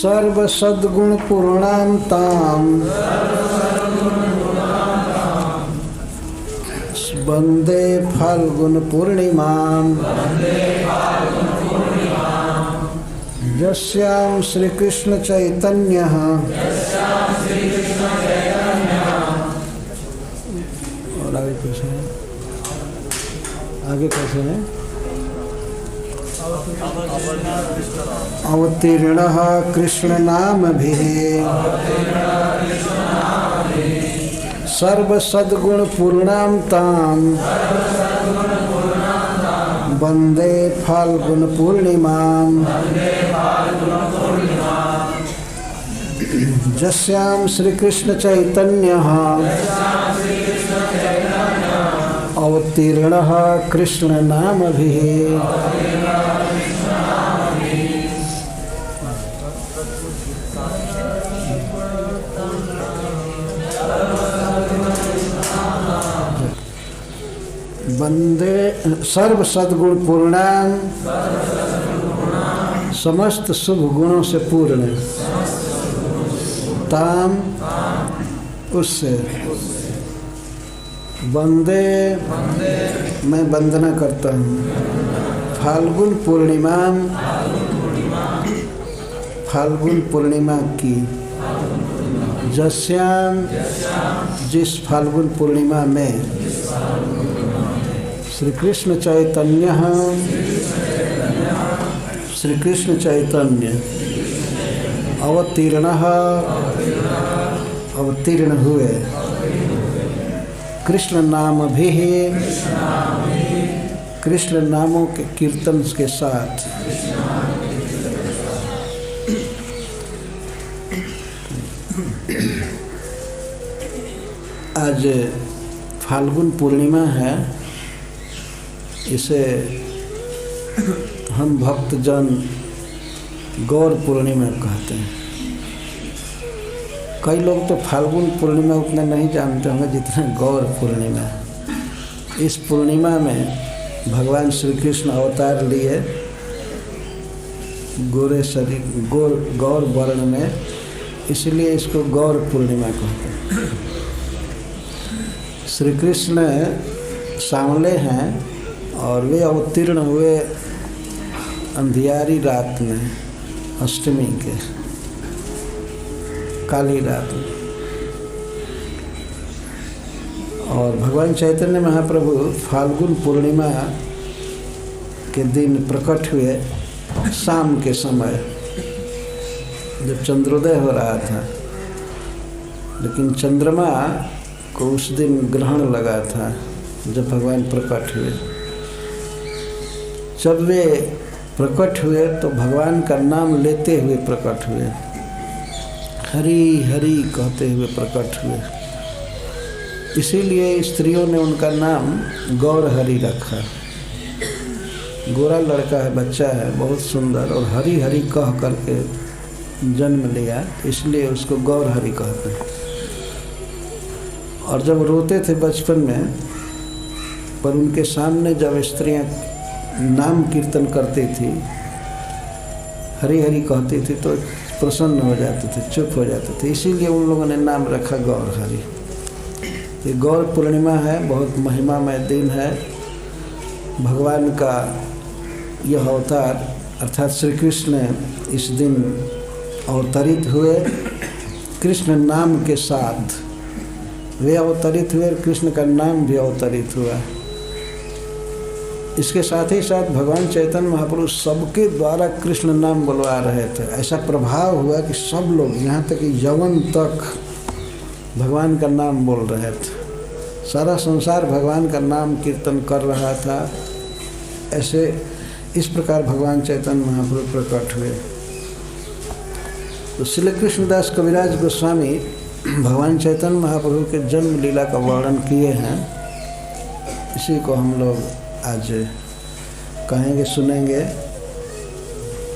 सर्व सद्गुण पूर्णां तां वंदे फाल्गुन पूर्णिमां यस्यां श्री कृष्ण चैतन्यः और आगे कैसे है? आगे कैसे है? अवतीर्णः कृष्ण नामभिः सर्व सद्गुण पूर्णां तां वंदे फाल्गुन पूर्णिमां यस्यां श्री कृष्ण चैतन्यः अवतीर्णः कृष्ण नामभिः वंदे सर्व सद्गुण पूर्णां समस्त शुभ गुणों से पूर्ण ताम उससे वंदे मैं वंदना करता हूँ फाल्गुन पूर्णिमा फाल्गुन पूर्णिमा की जस्याम जिस फाल्गुन पूर्णिमा में श्री कृष्ण चैतन्य श्री कृष्ण चैतन्य अवतीर्ण अवतीर्ण हुए कृष्ण नाम भी कृष्ण नामों के कीर्तन के साथ आज फाल्गुन पूर्णिमा है। इसे हम भक्तजन गौर पूर्णिमा कहते हैं। कई लोग तो फाल्गुन पूर्णिमा उतना नहीं जानते होंगे जितना गौर पूर्णिमा। इस पूर्णिमा में भगवान श्री कृष्ण अवतार लिए गोरे शरीर गौर वर्ण में, इसलिए इसको गौर पूर्णिमा कहते हैं। श्री कृष्ण सांवले हैं और वे अवतीर्ण हुए अंधियारी रात में, अष्टमी के काली रात में। और भगवान चैतन्य महाप्रभु फाल्गुन पूर्णिमा के दिन प्रकट हुए शाम के समय, जब चंद्रोदय हो रहा था। लेकिन चंद्रमा को उस दिन ग्रहण लगा था जब भगवान प्रकट हुए। जब वे प्रकट हुए तो भगवान का नाम लेते हुए प्रकट हुए, हरि हरि कहते हुए प्रकट हुए। इसीलिए स्त्रियों ने उनका नाम गौर हरि रखा। गोरा लड़का है, बच्चा है, बहुत सुंदर, और हरि हरि कह करके जन्म लिया, इसलिए उसको गौर हरि कहते हैं। और जब रोते थे बचपन में, पर उनके सामने जब स्त्रियां नाम कीर्तन करती थी, हरि हरि कहती थी, तो प्रसन्न हो जाते थे, चुप हो जाते थे। इसीलिए उन लोगों ने नाम रखा गौर हरि। ये गौर पूर्णिमा है, बहुत महिमामय दिन है। भगवान का यह अवतार अर्थात श्री कृष्ण इस दिन अवतरित हुए कृष्ण नाम के साथ। वे अवतरित हुए, कृष्ण का नाम भी अवतरित हुआ। इसके साथ ही साथ भगवान चैतन्य महाप्रभु सबके द्वारा कृष्ण नाम बुलवा रहे थे। ऐसा प्रभाव हुआ कि सब लोग, यहाँ तक कि यवन तक भगवान का नाम बोल रहे थे। सारा संसार भगवान का नाम कीर्तन कर रहा था। ऐसे इस प्रकार भगवान चैतन्य महाप्रभु प्रकट हुए। तो श्री कृष्णदास कविराज गोस्वामी भगवान चैतन्य महाप्रभु के जन्म लीला का वर्णन किए हैं। इसी को हम लोग आज कहेंगे, सुनेंगे।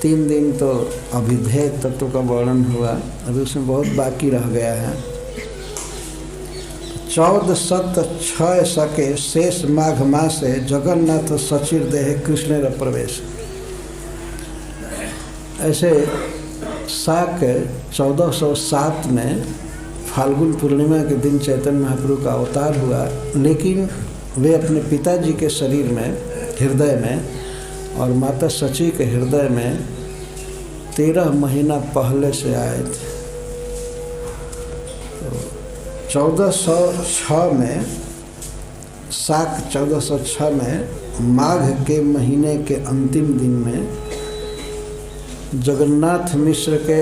3 दिन तो अभिधेय तत्व का वर्णन हुआ, अभी उसमें बहुत बाकी रह गया है। 1406 सके शेष माघ मासे जगन्नाथ सचिर देह कृष्णेर प्रवेश। ऐसे साक 1407 में फाल्गुन पूर्णिमा के दिन चैतन्य महाप्रभु का अवतार हुआ, लेकिन वे अपने पिताजी के शरीर में, हृदय में, और माता सची के हृदय में 13 महीना पहले से आए थे। तो 1406 में, साक 1406 में माघ के महीने के अंतिम दिन में जगन्नाथ मिश्र के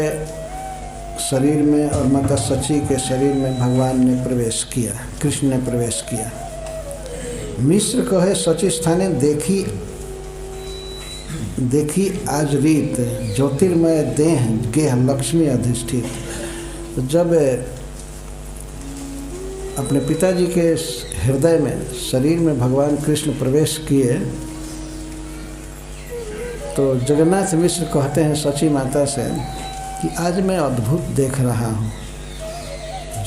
शरीर में और माता सची के शरीर में भगवान ने प्रवेश किया, कृष्ण ने प्रवेश किया। मिश्र कहे सची स्थाने देखी आज रीत, ज्योतिर्मय देह गेह लक्ष्मी अधिष्ठित। तो जब अपने पिताजी के हृदय में, शरीर में भगवान कृष्ण प्रवेश किए, तो जगन्नाथ मिश्र कहते हैं सची माता से कि आज मैं अद्भुत देख रहा हूँ,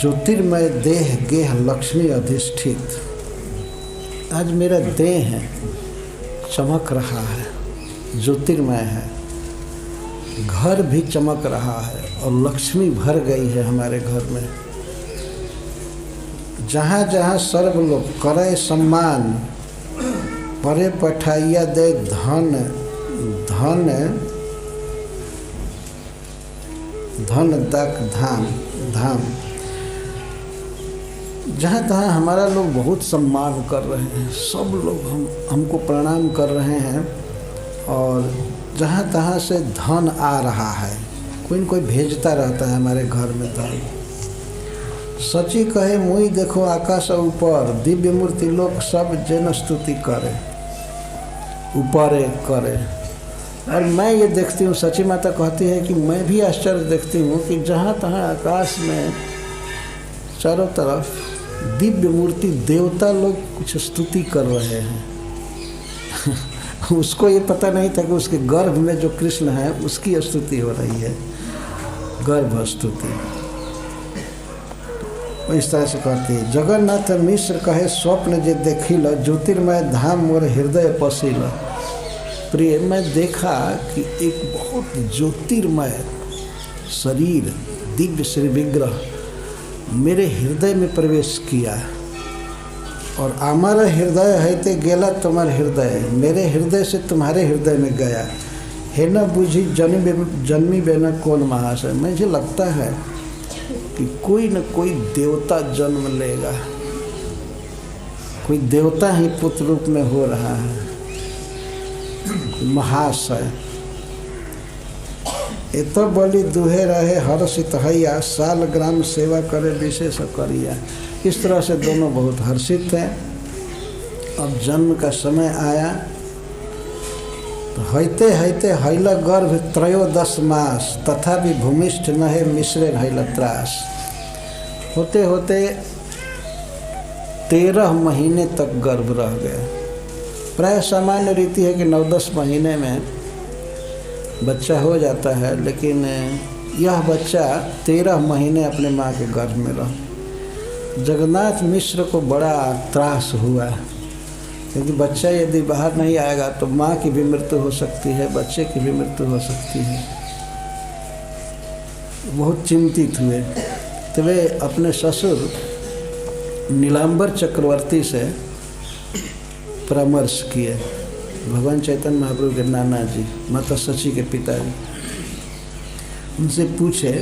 ज्योतिर्मय देह गेह लक्ष्मी अधिष्ठित। आज मेरा देह है चमक रहा है, ज्योतिर्मय है, घर भी चमक रहा है और लक्ष्मी भर गई है हमारे घर में। जहाँ जहाँ सर्वलोक करे सम्मान, परे पठाइया दे धन धन धन दक धाम धाम। जहाँ तहाँ हमारा लोग बहुत सम्मान कर रहे हैं, सब लोग हमको प्रणाम कर रहे हैं, और जहाँ तहाँ से धन आ रहा है, कोई न कोई भेजता रहता है हमारे घर में धन। सची कहे मुई देखो आकाश ऊपर, दिव्य मूर्ति लोग सब जन स्तुति करे, ऊपर करे। और मैं ये देखती हूँ, सची माता कहती है कि मैं भी आश्चर्य देखती हूँ कि जहाँ तहाँ आकाश में चारों तरफ दिव्य मूर्ति देवता लोग कुछ स्तुति कर रहे हैं। उसको ये पता नहीं था कि उसके गर्भ में जो कृष्ण है उसकी स्तुति हो रही है, गर्भ स्तुति। इस तरह से कहती है। जगन्नाथ मिश्र कहे स्वप्न जे देखिल, ज्योतिर्मय धाम मोर हृदय पसील। प्रिय, मैं देखा कि एक बहुत ज्योतिर्मय शरीर, दिव्य श्री विग्रह मेरे हृदय में प्रवेश किया, और हमारा हृदय है ते गेला तुम्हारे हृदय, मेरे हृदय से तुम्हारे हृदय में गया। है न बुझी जन्मी बेना कौन महाशय। मुझे लगता है कि कोई न कोई देवता जन्म लेगा, कोई देवता ही पुत्र रूप में हो रहा है, महाशय। एतो बलि दुहे रहे हर्षित हैया, साल ग्राम सेवा करे विशेष करिया। इस तरह से दोनों बहुत हर्षित हैं। अब जन्म का समय आया तो हैते हैते हैल गर्भ 13 मास, तथा भी भूमिष्ठ नहे मिश्रे हैल त्रास। होते होते 13 महीने तक गर्भ रह गए। प्राय सामान्य रीति है कि 9-10 महीने में बच्चा हो जाता है, लेकिन यह बच्चा 13 महीने अपने माँ के गर्भ में रहा। जगन्नाथ मिश्र को बड़ा त्रास हुआ, क्योंकि बच्चा यदि बाहर नहीं आएगा तो माँ की भी मृत्यु हो सकती है, बच्चे की भी मृत्यु हो सकती है। बहुत चिंतित हुए, तो वे अपने ससुर नीलांबर चक्रवर्ती से परामर्श किए। भगवान चैतन्य महाप्रभु के नाना जी, माता सची के पिताजी, उनसे पूछे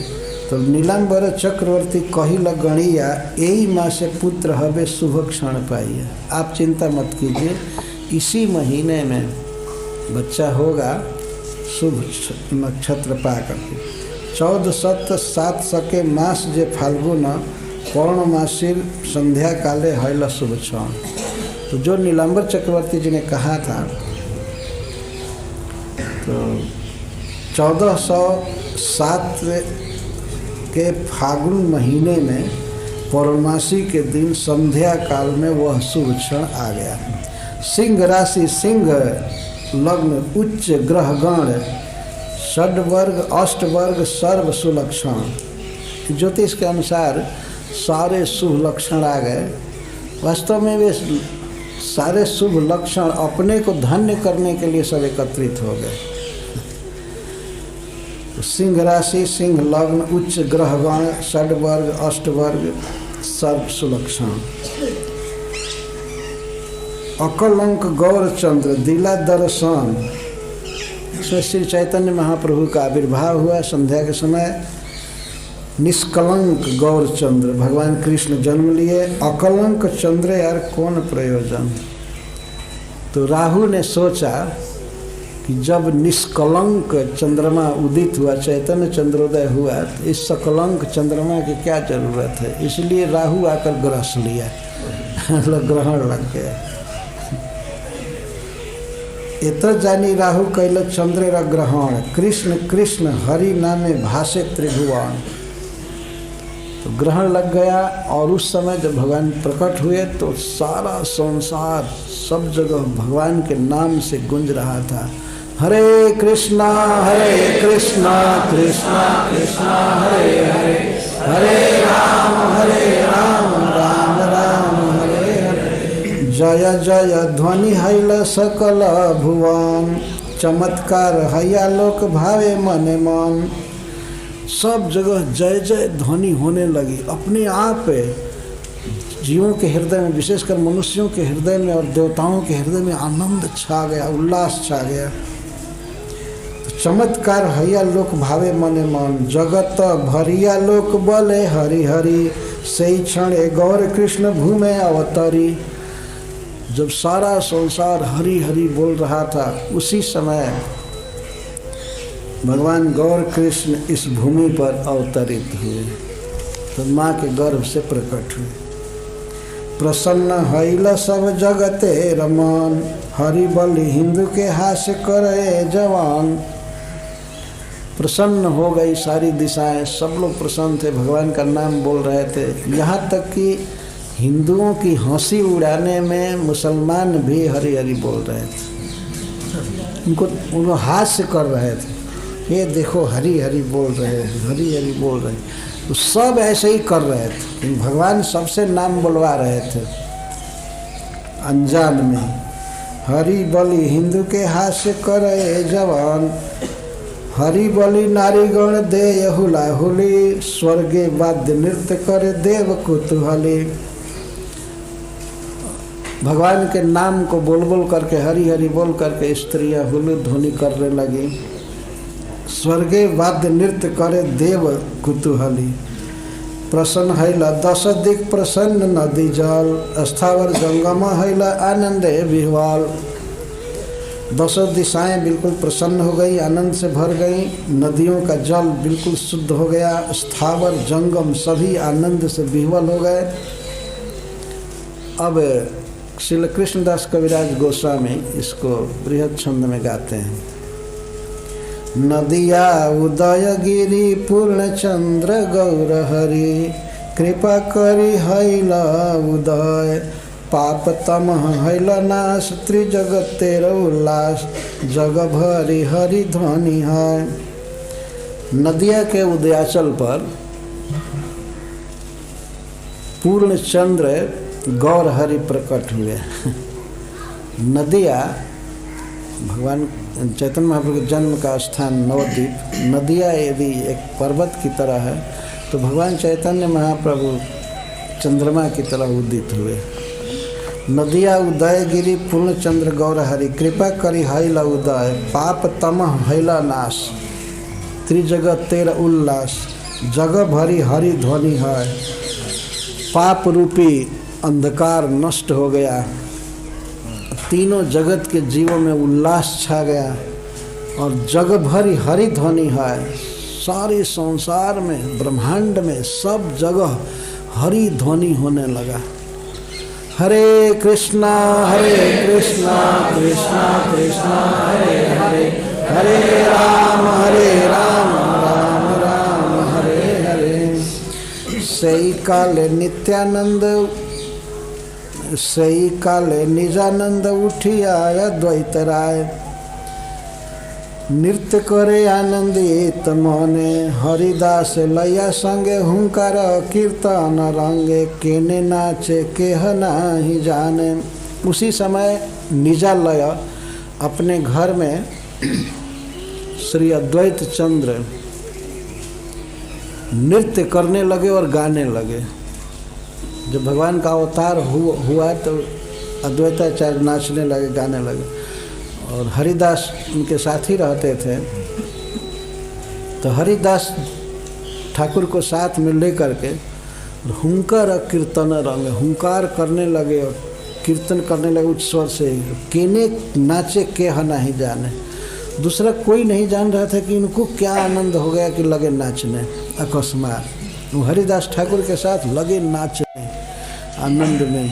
तो नीलांबर चक्रवर्ती कहिल गणिया, यही माँ से पुत्र हवे शुभ क्षण पाइए। आप चिंता मत कीजिए, इसी महीने में बच्चा होगा, शुभ नक्षत्र पा करके। 1407 सके मास जे फाल्गुन, पौर्णमासीर संध्या काले हैल शुभ क्षण। तो जो नीलांबर चक्रवर्ती जी ने कहा था, तो 1407 के फाल्गुन महीने में पौर्णमासी के दिन संध्या काल में वह शुभ क्षण आ गया। सिंह राशि, सिंह लग्न, उच्च ग्रहगण, षड्वर्ग अष्टवर्ग सर्व सुलक्षण। ज्योतिष के अनुसार सारे शुभ लक्षण आ गए। वास्तव में वे सारे शुभ लक्षण अपने को धन्य करने के लिए सब एकत्रित हो गए। तो सिंह राशि, सिंह लग्न, उच्च ग्रहगण, षडवर्ग, अष्टवर्ग, सर्व सुलक्षण। अकलंक गौरचंद्र दिला दर्शन। इसमें श्री चैतन्य महाप्रभु का आविर्भाव हुआ संध्या के समय। निष्कलंक गौरचंद्र, भगवान कृष्ण जन्म लिए। अकलंक चंद्र, यार कौन प्रयोजन। तो राहु ने सोचा कि जब निष्कलंक चंद्रमा उदित हुआ, चैतन्य चंद्रोदय हुआ, तो इस सकलंक चंद्रमा की क्या जरूरत है, इसलिए राहु आकर ग्रस लिया, ग्रहण लग गया। एत जानी राहु कैल चंद्र ग्रहण, कृष्ण कृष्ण हरि नामे भाषे त्रिभुवन। तो ग्रहण लग गया और उस समय जब भगवान प्रकट हुए तो सारा संसार सब जगह भगवान के नाम से गूंज रहा था। हरे कृष्णा कृष्णा कृष्णा हरे हरे, हरे राम राम राम हरे हरे। जय जय ध्वनि हैल सकल भुवन, चमत्कार हैया लोक भावे मने मन। सब जगह जय जय ध्वनि होने लगी अपने आप। जीवों के हृदय में, विशेषकर मनुष्यों के हृदय में और देवताओं के हृदय में आनंद छा गया, उल्लास छा गया। तो चमत्कार हैया लोक भावे मने मन, जगत भरिया लोक बले हरि हरि। सही क्षण गौर कृष्ण भूमे अवतरी। जब सारा संसार हरि हरि बोल रहा था, उसी समय भगवान गौर कृष्ण इस भूमि पर अवतरित हुए, तो माँ के गर्भ से प्रकट हुए। प्रसन्न हैल सब जगते रमन, हरि बलि हिंदू के हास्य करे जवान। प्रसन्न हो गई सारी दिशाएं, सब लोग प्रसन्न थे, भगवान का नाम बोल रहे थे। यहाँ तक कि हिंदुओं की हंसी उड़ाने में मुसलमान भी हरि हरि बोल रहे थे, उनको हास्य कर रहे थे। ये देखो हरि हरि बोल रहे हैं, हरि हरि बोल रहे हैं। तो सब ऐसे ही कर रहे थे, भगवान सबसे नाम बुलवा रहे थे अनजान में। हरि बलि हिंदू के हास्य करे जवान, हरि बलि नारीगण दे हुला हुली। स्वर्गे वाद्य नृत्य करे देव कुतूहली। भगवान के नाम को बोल बोल करके, हरि हरि बोल करके स्त्रियाँ हुलू ध्वनि करने लगी। स्वर्गे वाद्य नृत्य करे देव कुतूहली। प्रसन्न हैला दश दिक प्रसन्न नदी जल, स्थावर जंगम हैला आनंदे विह्वल। दशों दिशाएं बिल्कुल प्रसन्न हो गई, आनंद से भर गई। नदियों का जल बिल्कुल शुद्ध हो गया, स्थावर जंगम सभी आनंद से विह्वल हो गए। अब श्रील कृष्णदास कविराज गोस्वामी इसको बृहद छंद में गाते हैं। नदिया उदय गिरी पूर्ण चंद्र गौर हरि, कृपा करी हैला उदय। पाप तम हैला नाश, त्रिजगत तेरा उल्लास। जग भरी हरि ध्वनि है। नदिया के उदयाचल पर पूर्ण चंद्र गौर हरि प्रकट हुए। नदिया भगवान चैतन्य महाप्रभु के जन्म का स्थान नवद्वीप। नदिया यदि एक पर्वत की तरह है तो भगवान चैतन्य महाप्रभु चंद्रमा की तरह उदित हुए। नदिया उदय गिरी पूर्ण चंद्र गौर हरि, कृपा करी हैला उदय। पाप तमह हैला नाश, त्रिजगत तेरा उल्लास। जग भरी हरि ध्वनि है। पाप रूपी अंधकार नष्ट हो गया, तीनों जगत के जीवों में उल्लास छा गया और जग भरी हरि ध्वनि है। सारे संसार में, ब्रह्मांड में, सब जगह हरि ध्वनि होने लगा। हरे कृष्णा कृष्णा कृष्णा हरे हरे, हरे राम राम राम हरे हरे। सही काले नित्यानंद, सही काले निजानंद उठिया द्वैत राय। नृत्य करे आनंदित मने, हरिदास लैया संगे हुंकार कीर्तन रंगे। केने नाचे केह नाही जाने। उसी समय निजालय अपने घर में श्री अद्वैत चंद्र नृत्य करने लगे और गाने लगे। जब भगवान का अवतार हुआ तो अद्वैताचार्य नाचने लगे, गाने लगे। और हरिदास उनके साथ ही रहते थे, तो हरिदास ठाकुर को साथ में लेकर के हुंकार कीर्तन रंग, हुंकार करने लगे और कीर्तन करने लगे उच्च स्वर से। केने नाचे के ह नहीं जाने, दूसरा कोई नहीं जान रहा था कि इनको क्या आनंद हो गया कि लगे नाचने। अकस्मात वो हरिदास ठाकुर के साथ लगे नाचने, आनंद में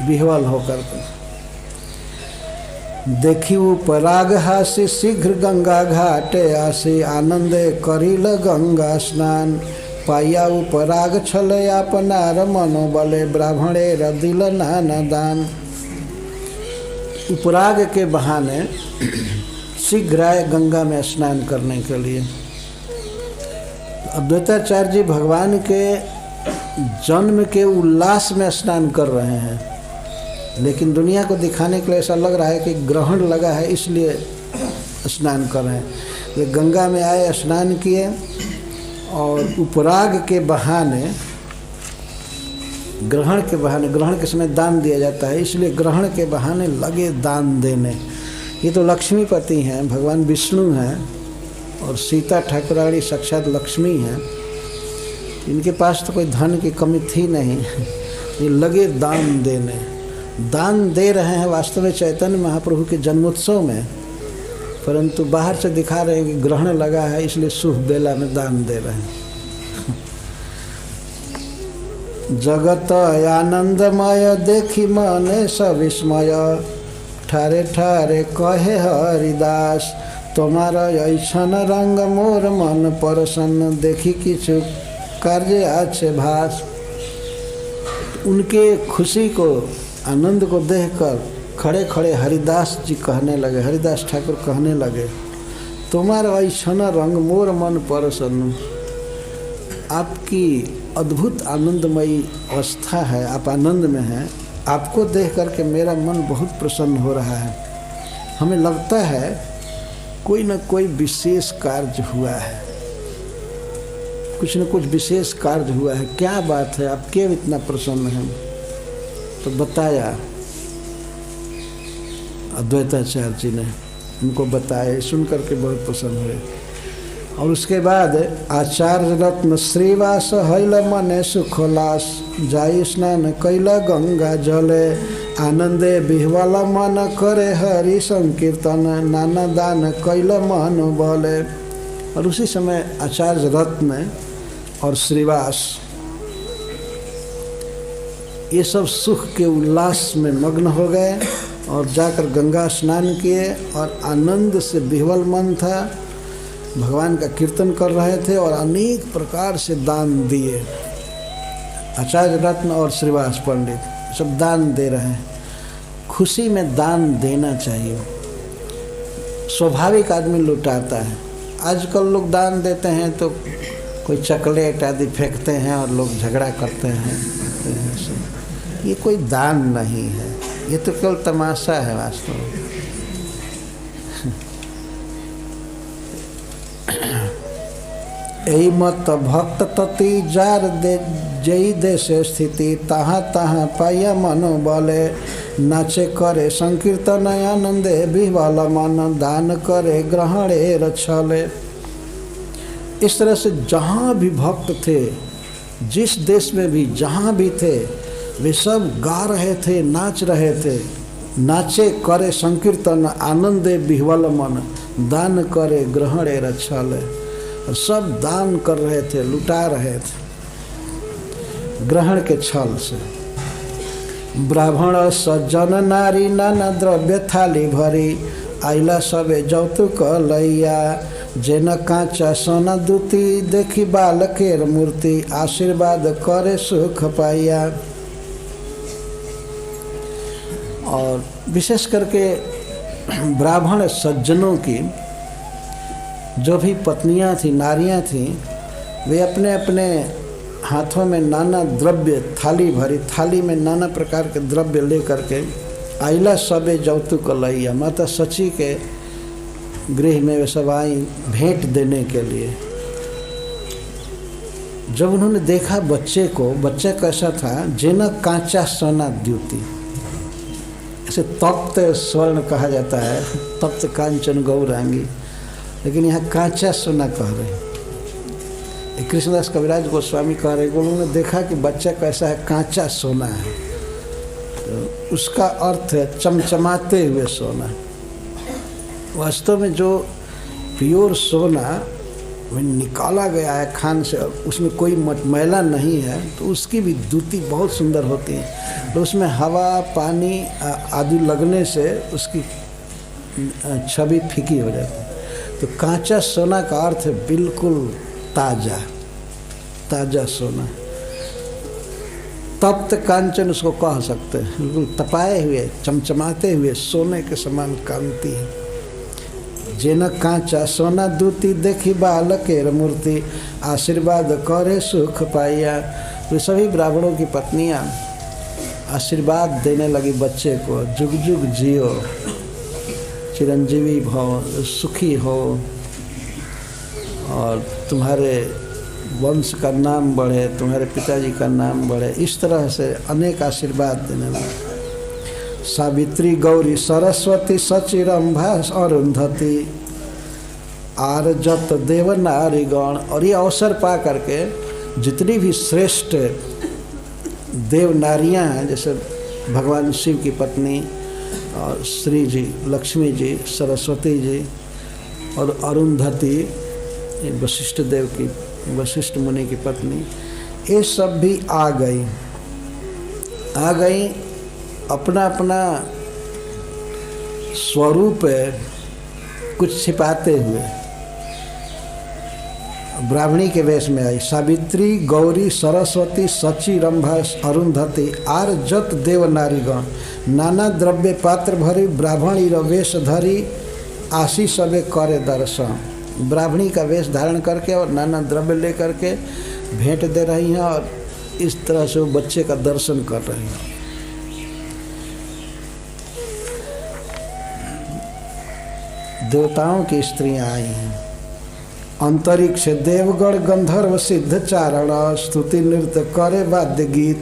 विह्वल होकर के। देखी पराग हासी शीघ्र गंगा घाटे आसी, आनंदे करिल गंगा स्नान। पाया पराग छले अपनार मनोबले, ब्राह्मणे रदिल नाना दान। उपराग के बहाने शीघ्र आए गंगा में स्नान करने के लिए। अद्वैताचार्य जी भगवान के जन्म के उल्लास में स्नान कर रहे हैं, लेकिन दुनिया को दिखाने के लिए ऐसा लग रहा है कि ग्रहण लगा है इसलिए स्नान कर रहे हैं। वे गंगा में आए, स्नान किए और उपराग के बहाने, ग्रहण के बहाने, ग्रहण के समय दान दिया जाता है, इसलिए ग्रहण के बहाने लगे दान देने। ये तो लक्ष्मीपति हैं, भगवान विष्णु हैं और सीता ठाकुराणी साक्षात लक्ष्मी हैं। इनके पास तो कोई धन की कमी थी नहीं, ये लगे दान देने। दान दे रहे हैं वास्तव में चैतन्य महाप्रभु के जन्मोत्सव में, परंतु बाहर से दिखा रहे हैं कि ग्रहण लगा है इसलिए शुभ बेला में दान दे रहे हैं। जगत आनंदमय देखी मने सविस्मय, ठारे ठारे कहे हरिदास। तुम्हारा ऐसन रंग मोर मन परसन, देखी किछु कार्य अच्छे भास। उनके खुशी को, आनंद को देखकर खड़े खड़े हरिदास जी कहने लगे, हरिदास ठाकुर कहने लगे, तुम्हारा ऐसन रंग मोर मन परसन। आपकी अद्भुत आनंदमयी अवस्था है, आप आनंद में हैं, आपको देख करके मेरा मन बहुत प्रसन्न हो रहा है। हमें लगता है कोई न कोई विशेष कार्य हुआ है, कुछ न कुछ विशेष कार्य हुआ है। क्या बात है, आप क्यों इतना प्रसन्न हैं? तो बताया अद्वैताचार्य जी ने, उनको बताया, सुन करके बहुत प्रसन्न हुए। और उसके बाद आचार्य रत्न श्रीवास हैल मने सुखलास, जाई स्नान कैल गंगा जले, आनंदे विह्वल मन करे हरि संकीर्तन, नाना दान कैल मन बले। और उसी समय आचार्य रत्न और श्रीवास ये सब सुख के उल्लास में मग्न हो गए और जाकर गंगा स्नान किए और आनंद से विह्वल मन था, भगवान का कीर्तन कर रहे थे और अनेक प्रकार से दान दिए। आचार्य रत्न और श्रीवास पंडित सब दान दे रहे हैं। खुशी में दान देना चाहिए, स्वाभाविक आदमी लुटाता है। आजकल लोग दान देते हैं तो कोई चॉकलेट आदि फेंकते हैं और लोग झगड़ा करते हैं। ये कोई दान नहीं है, ये तो केवल तमाशा है वास्तव में। यही मत भक्त तति जार दे जई देशे स्थिति, तहाँ तहाँ पाया मनो बले, नाचे करे संकीर्तन आनंदे विह्वल मन, दान करे ग्रहणे रछले। इस तरह से जहाँ भी भक्त थे, जिस देश में भी जहाँ भी थे, वे सब गा रहे थे, नाच रहे थे। नाचे करे संकीर्तन आनंदे विह्वल मन, दान करे ग्रहणे रछले। और सब दान कर रहे थे, लुटा रहे थे ग्रहण के छल से। ब्राह्मण सज्जन नारी नाना द्रव्य थाली भरी, आइला सबे जौतुक लैया, जेन कांचा सोना दूती, देखी बालकेर मूर्ति, आशीर्वाद करे सुख पाइया। और विशेष करके ब्राह्मण सज्जनों की जो भी पत्नियां थी, नारियां थी, वे अपने अपने हाथों में नाना द्रव्य, थाली भरी, थाली में नाना प्रकार के द्रव्य ले करके आइला सबे जौतुक लैया, माता सची के गृह में वे सब आई भेंट देने के लिए। जब उन्होंने देखा बच्चे को, बच्चा कैसा था, जेना कांचा सोना द्युति, इसे तप्त स्वर्ण कहा जाता है, तप्त कांचन गौरांगी, लेकिन यहाँ कांचा सोना कह रहे हैं। कृष्णदास कविराज गोस्वामी कह रहे हैं कि उन्होंने देखा कि बच्चा कैसा है, कांचा सोना है, तो उसका अर्थ है चमचमाते हुए सोना। वास्तव में जो प्योर सोना निकाला गया है खान से, उसमें कोई मैला नहीं है, तो उसकी भी द्युति बहुत सुंदर होती है। तो उसमें हवा पानी आदि लगने से उसकी छवि फीकी हो जाती है। तो कांचा सोना का अर्थ है बिल्कुल ताज़ा, ताज़ा सोना। तप्त कांचन उसको कह सकते हैं, बिल्कुल तपाए हुए चमचमाते हुए सोने के समान कांति है। जेन कांचा सोना दूती देखी बालकेर मूर्ति, आशीर्वाद करे सुख पाइया। वे सभी ब्राह्मणों की पत्नियां आशीर्वाद देने लगी बच्चे को, जुग जुग जियो, चिरंजीवी भव, सुखी हो और तुम्हारे वंश का नाम बढ़े, तुम्हारे पिताजी का नाम बढ़े, इस तरह से अनेक आशीर्वाद देने लगे। सावित्री गौरी सरस्वती सचिरंभा अरुंधति, आरजत देव नारीगण। और ये अवसर पा करके जितनी भी श्रेष्ठ देव नारियां हैं, जैसे भगवान शिव की पत्नी और श्री जी, लक्ष्मी जी, सरस्वती जी और अरुंधति, वशिष्ठ देव की, वशिष्ठ मुनि की पत्नी, ये सब भी आ गई अपना अपना स्वरूप कुछ छिपाते हुए ब्राह्मणी के वेश में आई। सावित्री गौरी सरस्वती सची रंभा अरुंधति, आरजत देव नारीगण, नाना द्रव्य पात्र भरी ब्राह्मणी वेश धरी, आशीष सबे करे दर्शन। ब्राह्मणी का वेश धारण करके और नाना द्रव्य लेकर के भेंट दे रही हैं और इस तरह से वो बच्चे का दर्शन कर रही हैं। देवताओं की स्त्रियां आई हैं। अंतरिक्ष देवगण गंधर्व सिद्ध चारण, स्तुति नृत्य करे वाद्य गीत,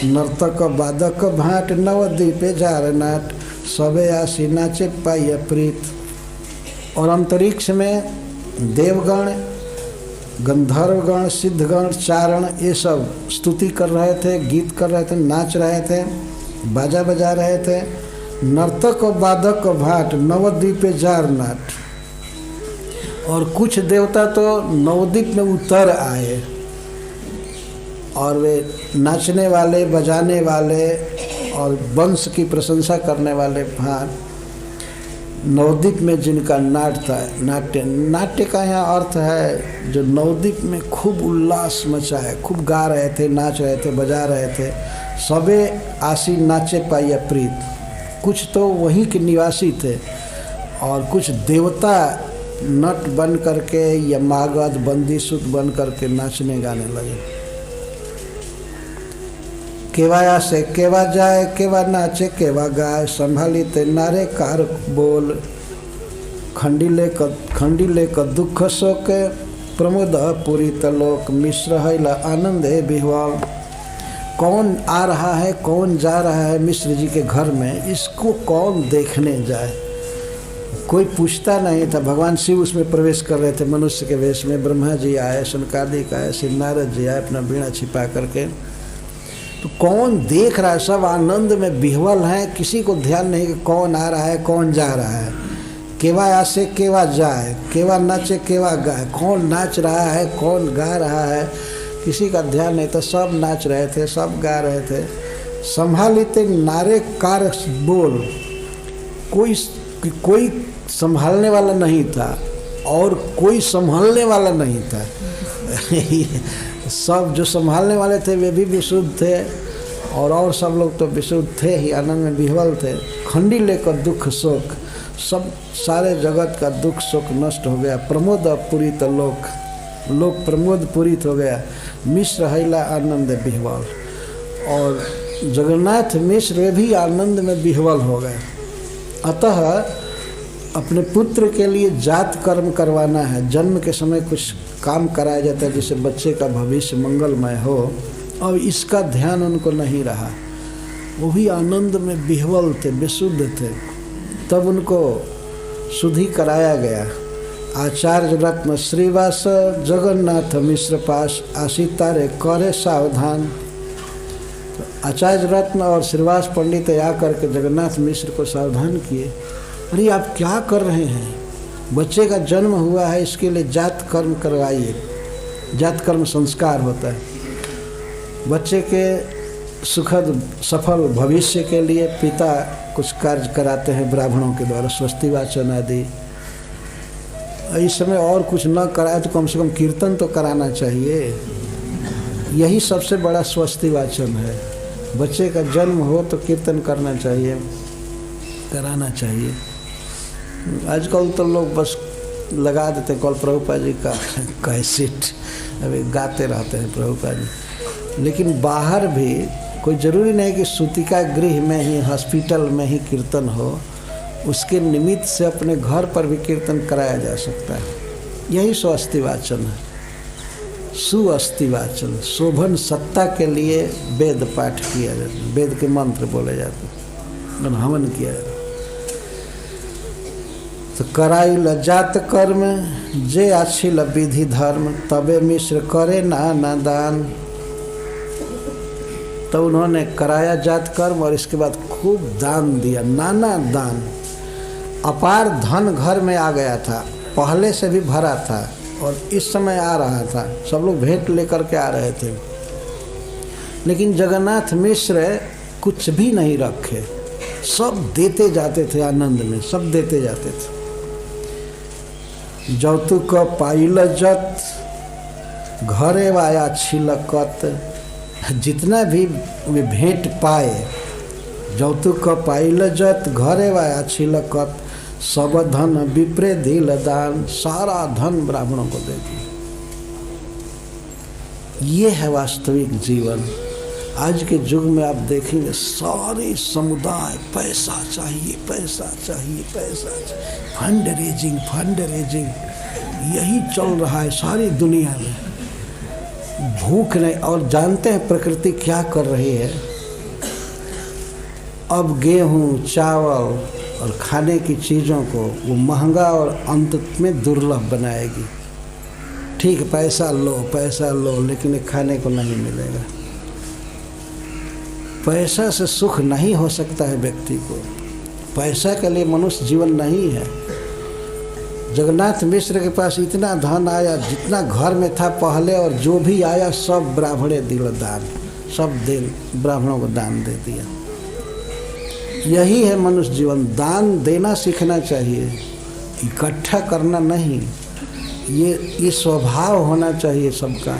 नर्तक वादक भाट नवद्वीपे जार नाट, सबे आसी नाचे पाइय प्रीत। और अंतरिक्ष में देवगण, गंधर्वगण, सिद्धगण, चारण, ये सब स्तुति कर रहे थे, गीत कर रहे थे, नाच रहे थे, बाजा बजा रहे थे। नर्तक वादक भाट नवद्वीपे जार नाट। और कुछ देवता तो नवद्वीप में उतर आए और वे नाचने वाले, बजाने वाले और वंश की प्रशंसा करने वाले भाट नवद्वीप में जिनका नाट्य का यहाँ अर्थ है जो नवद्वीप में खूब उल्लास मचा है, खूब गा रहे थे, नाच रहे थे, बजा रहे थे। सबे आसी नाचे पाइया प्रीत। कुछ तो वहीं के निवासी थे और कुछ देवता नट बन करके या मागध बंदीशुत बन करके नाचने गाने लगे। केवा से केवा जाए, केवा नाचे केवा गाय, संभाली ते नारे कार बोल, खंडिले क दुख शोके, प्रमोद पुरी तलोक, मिश्र हैला आनंदे बिहवाल। कौन आ रहा है, कौन जा रहा है मिश्र जी के घर में, इसको कौन देखने जाए। कोई नहीं था। भगवान शिव उसमें प्रवेश कर रहे थे मनुष्य के वेश में। ब्रह्मा जी आए, शनकादिक आए, श्री नारद जी आए अपना वीणा छिपा करके। तो कौन देख रहा है, सब आनंद में विह्वल हैं, किसी को ध्यान नहीं कि कौन आ रहा है कौन जा रहा है। केवा आसे केवा जाए, केवा नाचे केवा गाए, कौन नाच रहा है कौन गा रहा है किसी का ध्यान नहीं था। सब नाच रहे थे, सब गा रहे थे। संभालिते नारे कार बोल, कोई संभालने वाला नहीं था और कोई संभालने वाला नहीं था। सब जो संभालने वाले थे वे भी विशुद्ध थे और सब लोग तो विशुद्ध थे ही, आनंद में विह्वल थे। खंडी लेकर दुख शोक, सब सारे जगत का दुख शोक नष्ट हो गया। प्रमोद पूरित लोक प्रमोद पूरित हो गया। मिश्र हैला आनंद विह्वल, और जगन्नाथ मिश्र वे भी आनंद में विह्वल हो गए। अतः अपने पुत्र के लिए जात कर्म करवाना है, जन्म के समय कुछ काम कराया जाता है जिससे बच्चे का भविष्य मंगलमय हो, और इसका ध्यान उनको नहीं रहा। वो भी आनंद में विह्वल थे, विशुद्ध थे। तब उनको शुद्धि कराया गया। आचार्य रत्न श्रीवास जगन्नाथ मिश्र पास आशिता रे करे सावधान। तो आचार्य रत्न और श्रीवास पंडित आकर के जगन्नाथ मिश्र को सावधान किए, अरे आप क्या कर रहे हैं, बच्चे का जन्म हुआ है, इसके लिए जात कर्म करवाइए। जात कर्म संस्कार होता है। बच्चे के सुखद सफल भविष्य के लिए पिता कुछ कार्य कराते हैं ब्राह्मणों के द्वारा, स्वस्ति वाचन आदि। इस समय और कुछ न कराए तो कम से कम कीर्तन तो कराना चाहिए। यही सबसे बड़ा स्वस्ति वाचन है। बच्चे का जन्म हो तो कीर्तन करना चाहिए, कराना चाहिए। आजकल तो लोग बस लगा देते कल प्रभुपाद जी का कैसेट, अभी गाते रहते हैं प्रभुपाद जी। लेकिन बाहर भी कोई ज़रूरी नहीं कि सूतिका गृह में ही, हॉस्पिटल में ही कीर्तन हो। उसके निमित्त से अपने घर पर भी कीर्तन कराया जा सकता है। यही स्वस्ति वाचन है, सुअस्ति वाचन। शोभन सत्ता के लिए वेद पाठ किया जाता है, वेद के मंत्र बोले जाते हैं, हवन किया जाता है। तो कराइल जात कर्म जे आछिल विधि धर्म, तबे मिश्र करे नाना दान। तो उन्होंने कराया जात कर्म और इसके बाद खूब दान दिया, नाना दान। अपार धन घर में आ गया था, पहले से भी भरा था और इस समय आ रहा था। सब लोग भेंट लेकर के आ रहे थे, लेकिन जगन्नाथ मिश्र कुछ भी नहीं रखे, सब देते जाते थे आनंद में, सब देते जाते थे। जौतुक पाइल जत घरे वाया छिलकत, जितना भी वे भेंट पाए, जौतुक पाइल जत घरे वाया छिलकत, सब धन विप्रे दिल दान। सारा धन ब्राह्मणों को दे दिया। ये है वास्तविक जीवन। आज के युग में आप देखेंगे सारे समुदाय पैसा चाहिए, पैसा चाहिए, पैसा चाहिए, फंड रेजिंग, यही चल रहा है सारी दुनिया में। भूख नहीं, और जानते हैं प्रकृति क्या कर रही है? अब गेहूँ, चावल और खाने की चीज़ों को वो महंगा और अंत में दुर्लभ बनाएगी। ठीक, पैसा लो, लेकिन खाने को नहीं मिलेगा। पैसा से सुख नहीं हो सकता है व्यक्ति को। पैसा के लिए मनुष्य जीवन नहीं है। जगन्नाथ मिश्र के पास इतना धन आया, जितना घर में था पहले, और जो भी आया सब ब्राह्मणे दिल दान, सब ब्राह्मणों को दान दे दिया। यही है मनुष्य जीवन। दान देना सीखना चाहिए, इकट्ठा करना नहीं। ये स्वभाव होना चाहिए सबका।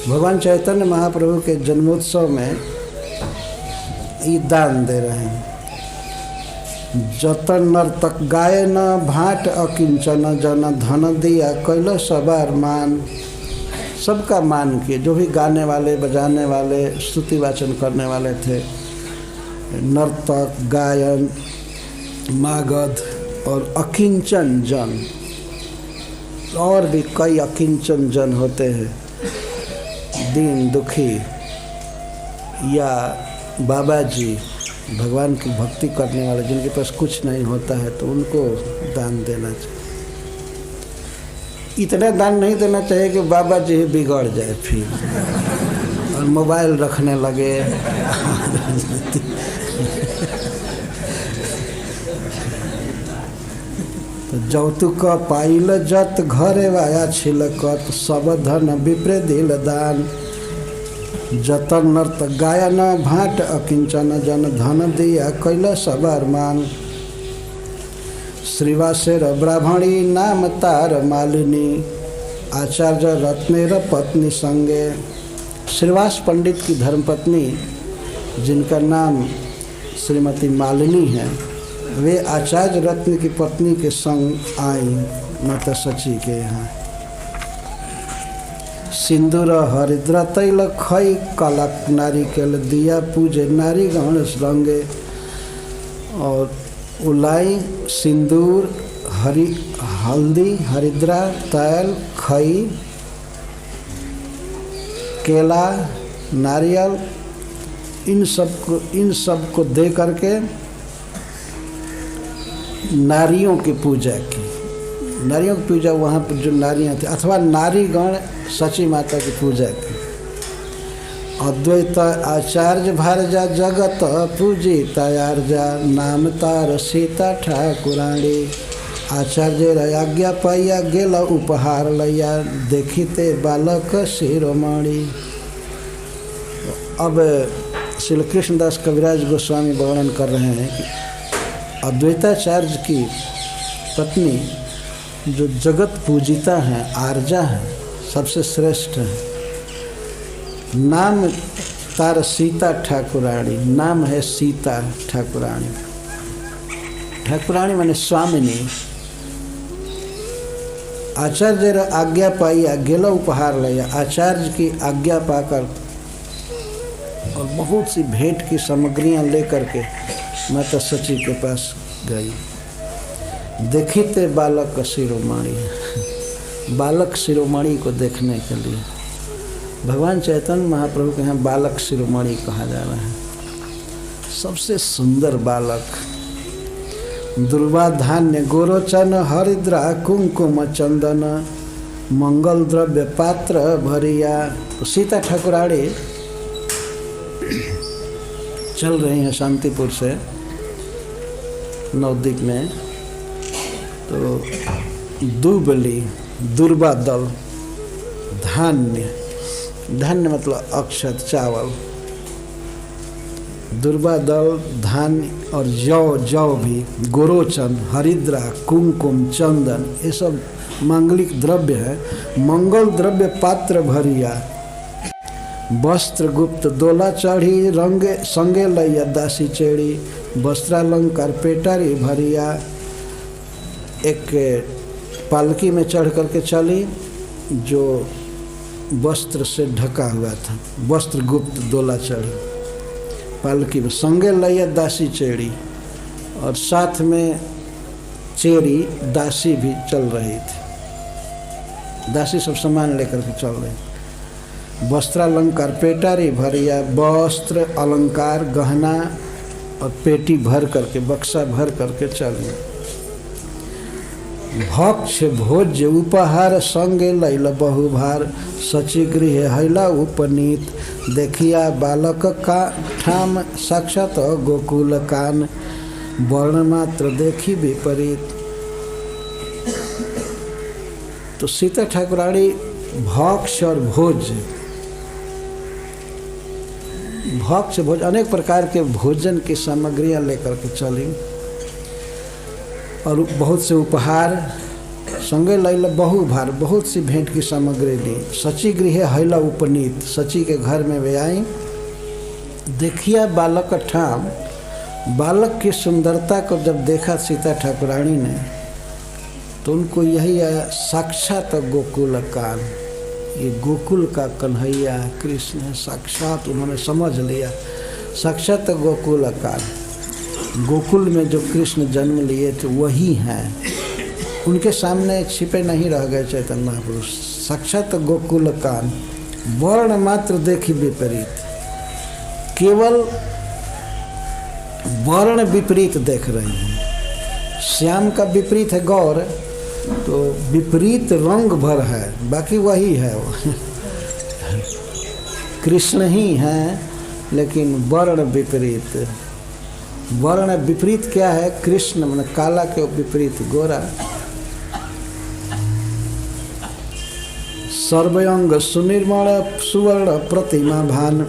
भगवान चैतन्य महाप्रभु के जन्मोत्सव में ये दान दे रहे हैं। जतन नर्तक गाय न भाट अकिंचन, जन धन दिया कैलो सबार मान। सबका मान किए, जो भी गाने वाले, बजाने वाले, स्तुति वाचन करने वाले थे। नर्तक, गायन, मागध और अकिंचन जन, और भी कई अकिंचन जन होते हैं, दीन दुखी या बाबा जी, भगवान की भक्ति करने वाले, जिनके पास कुछ नहीं होता है, तो उनको दान देना चाहिए। इतना दान नहीं देना चाहिए कि बाबा जी बिगड़ जाए फिर और मोबाइल रखने लगे। तो जौतुक पाइल जत घरे वाया छिलकत, सब धन विप्रे दिल दान। जतन नर्त गायन भाट अकिंचन, जन धन दिया कैल सबार मान। श्रीवासेर ब्राह्मणी नाम तार मालिनी, आचार्य रत्नेर पत्नी संगे। श्रीवास पंडित की धर्मपत्नी, जिनका नाम श्रीमती मालिनी है, वे आचार्य रत्न की पत्नी के संग आई माता सची के यहाँ। सिंदूर हरिद्रा तैल खई कलक नारिकेल दिया, पूजे नारी गण रंगे। और उलाई, सिंदूर, हल्दी, हरिद्रा, तैल, खई, केला, नारियल, इन सब को दे करके नारियों की पूजा की। नारियों की पूजा वहाँ पर जो नारियाँ थी अथवा नारीगण सची माता की पूजा की। अद्वैत आचार्य भारजा जगत पूजिता आर्जा, नाम तार सीता ठाकुराणी। आचार्य आज्ञा पाइया गेल उपहार लैया, देखिते बालक शिरोमणि। अब श्री कृष्णदास कविराज गोस्वामी वर्णन कर रहे हैं कि अद्वैताचार्य की पत्नी जो जगत पूजिता हैं, आर्जा हैं, सबसे श्रेष्ठ है, नाम तार सीता ठाकुराणी। नाम है सीता ठाकुराणी। ठाकुराणी माने स्वामिनी। आचार्य आज्ञा पाइया गेला उपहार लिया। आचार्य की आज्ञा पाकर और बहुत सी भेंट की सामग्रियां लेकर के माता सची के पास गई। देखिते बालक शिरोमणि, बालक शिरोमणि को देखने के लिए भगवान चैतन्य महाप्रभु के यहाँ बालक शिरोमणि कहा जा रहा है। सबसे सुंदर बालक। दुर्वा धान्य गोरोचन, हरिद्रा कुंकुम चंदन, मंगल द्रव्य पात्र भरिया। तो सीता ठाकुराणी चल रही हैं शांतिपुर से नवद्वीप में। तो दुबली, दुर्वा दल, धान्य, धान्य मतलब अक्षत चावल, दुर्वा दल, धान्य और जौ भी, गोरोचन, हरिद्रा, कुमकुम, चंदन, ये सब मांगलिक द्रव्य है। मंगल द्रव्य पात्र भरिया, वस्त्र गुप्त दोला चढ़ी, रंग संगे लैया दासी चेड़ी। वस्त्रालंकार पेटारी भरिया। एक पालकी में चढ़ करके चली जो वस्त्र से ढका हुआ था, वस्त्र गुप्त दोला चढ़ी पालकी में। संगे लैया दासी चेड़ी, और साथ में चेड़ी दासी भी चल रही थी। दासी सब सामान लेकर के चल रही। वस्त्रालंकार पेटारी भरिया, वस्त्र अलंकार गहना और पेटी भर करके, बक्सा भर करके चली। भक्ष भोज्य उपहार संगे लैल बहुभार, सची गृह हैला उपनीत। देखिया बालक का ठाम, साक्षात गोकुल कान। वर्ण मात्र देखी विपरीत। तो सीता ठाकुराणी भक्ष और भोज्य, भक्ष भोज अनेक प्रकार के भोजन की सामग्रियां लेकर के चली, और बहुत से उपहार संगे लैला बहुभार, बहुत सी भेंट की सामग्री ली। सची गृह हैला उपनीत, सची के घर में वे आई। देखिया बालक ठाम, बालक की सुंदरता को जब देखा सीता ठाकुराणी ने तो उनको यही आया, साक्षात गोकुल कान। ये गोकुल का कन्हैया कृष्ण है, साक्षात उन्होंने समझ लिया, साक्षात गोकुल कान। गोकुल में जो कृष्ण जन्म लिए थे वही हैं, उनके सामने छिपे नहीं रह गए चैतन्य महापुरुष। साक्षात गोकुल कान। वर्ण मात्र देखी विपरीत, केवल वर्ण विपरीत देख रही हैं। श्याम का विपरीत है गौर, तो विपरीत रंग भर है, बाकी वही है वो कृष्ण ही हैं, लेकिन वर्ण विपरीत। वर्ण विपरीत क्या है? कृष्ण माने काला के विपरीत गोरा। सर्वअंग सुनिर्मल सुवर्ण प्रतिमा भान,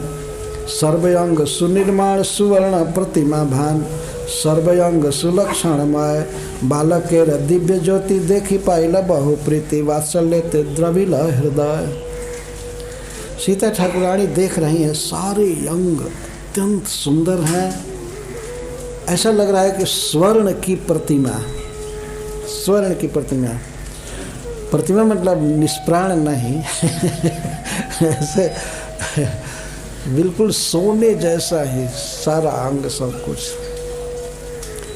सर्वअंग सुनिर्मल सुवर्ण प्रतिमा भान। सर्वअंग सुलक्षणमय बालकेर दिव्य ज्योति, देखी पाइल बहु प्रीति। वात्सल्य ते द्रविल हृदय। सीता ठाकुराणी देख रही हैं, सारे अंग अत्यंत सुंदर हैं। ऐसा लग रहा है कि स्वर्ण की प्रतिमा, स्वर्ण की प्रतिमा। प्रतिमा मतलब निष्प्राण नहीं ऐसे बिल्कुल सोने जैसा ही सारा अंग, सब कुछ।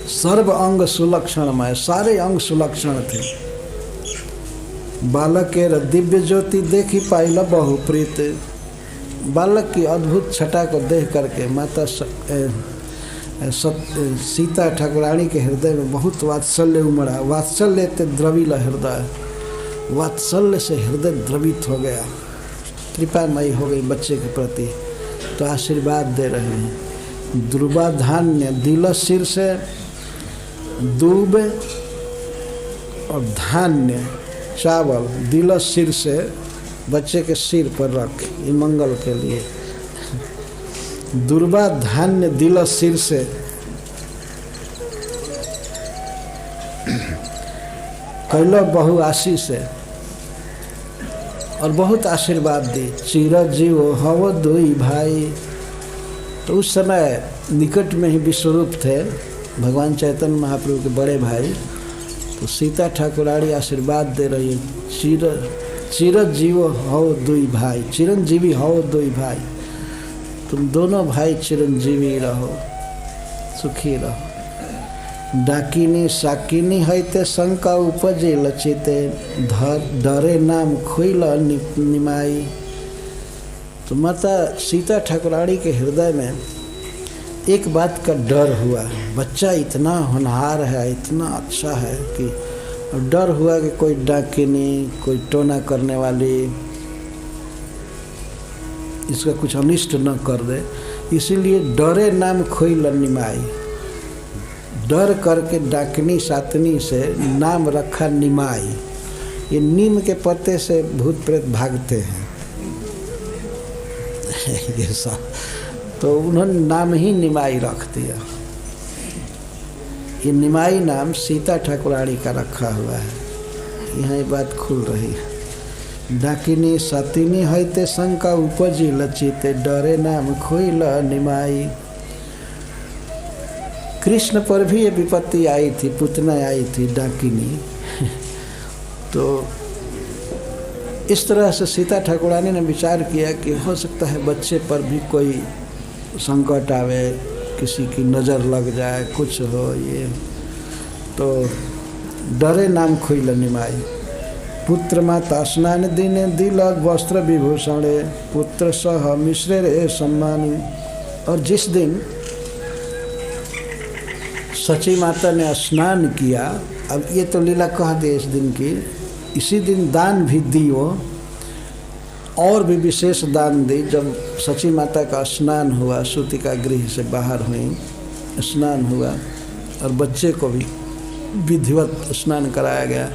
सर्व अंग सुलक्षणमय, सारे अंग सुलक्षण थे। बालक के दिव्य ज्योति देखी पाइल बहुप्रीत। बालक की अद्भुत छटा को देख करके माता सीता ठाकुरानी के हृदय में बहुत वात्सल्य उमड़ा। वात्सल्य ते द्रविल हृदय, वात्सल्य से हृदय द्रवित हो गया, कृपामयी हो गई बच्चे के प्रति। तो आशीर्वाद दे रहे हैं। दुर्वा धान्य दिल सिर से, दूब और धान्य चावल दिल सिर से बच्चे के सिर पर रख, ये मंगल के लिए। दुर्वा धान्य दिल सिर से, कैलो बहु आशीष से, और बहुत आशीर्वाद दी। चिरजीव हव दुई भाई। तो उस समय निकट में ही विश्वरूप थे भगवान चैतन्य महाप्रभु के बड़े भाई। तो सीता ठाकुरानी आशीर्वाद दे रही है, चिरजीव हव दुई भाई, चिरंजीवी हव दुई भाई, तुम दोनों भाई चिरंजीवी रहो, सुखी रहो। डाकिनी साकिनी हैते शंका उपजे लचिते, डरे नाम खुइल निमाई। तो माता सीता ठाकुरानी के हृदय में एक बात का डर हुआ, बच्चा इतना होनहार है, इतना अच्छा है कि डर हुआ कि कोई डाकिनी, कोई टोना करने वाली इसका कुछ अनिष्ट न कर दे। इसीलिए डरे नाम खुइल निमाई, डर करके डाकिनी सातनी से नाम रखा निमाई। ये नीम के पत्ते से भूत प्रेत भागते हैं ये सब, तो उन्होंने नाम ही निमाई रख दिया। ये निमाई नाम सीता ठाकुरानी का रखा हुआ है। यहाँ ये बात खुल रही है। डाकिनी सतिनी हैते शंका उपजी लचिते, डरे नाम खुइल निमाई। कृष्ण पर भी ये विपत्ति आई थी, पुतना आई थी डाकिनी। तो इस तरह से सीता ठाकुरानी ने विचार किया कि हो सकता है बच्चे पर भी कोई संकट आवे, किसी की नज़र लग जाए, कुछ हो ये। तो डरे नाम खुइल निमाई। पुत्र माता स्नान दिने दिलक वस्त्र विभूषणे, पुत्र सह मिश्रे रे सम्मानी। और जिस दिन सची माता ने स्नान किया, अब ये तो लीला कह दे इस दिन की, इसी दिन दान भी दी वो, और भी विशेष दान दी। जब सची माता का स्नान हुआ, सूतिका गृह से बाहर हुई, स्नान हुआ, और बच्चे को भी विधिवत स्नान कराया गया।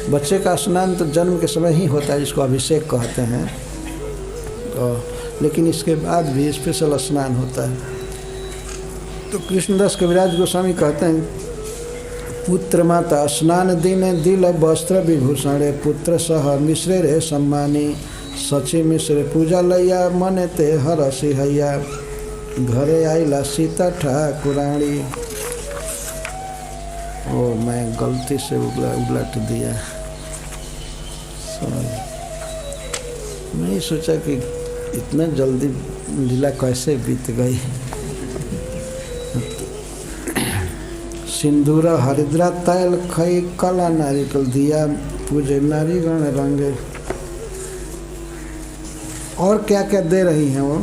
बच्चे का स्नान तो जन्म के समय ही होता है, जिसको अभिषेक कहते हैं, तो लेकिन इसके बाद भी स्पेशल स्नान होता है। तो कृष्णदास कविराज गोस्वामी कहते हैं, पुत्र माता स्नान दिने दिल वस्त्र विभूषणे, पुत्र सह मिश्रे रे सम्मानी। सची मिश्रे पूजा लैया मने ते हरसी हैया, घरे आइला सीता ठाकुरानी। ओ मैं गलती से उलट दिया, सॉरी। मैं सोचा कि इतना जल्दी लीला कैसे बीत गई। सिंदूर हरिद्रा तैल खई कला नारिकल दिया, पूजे नारीगण रंगे। और क्या क्या दे रही हैं वो?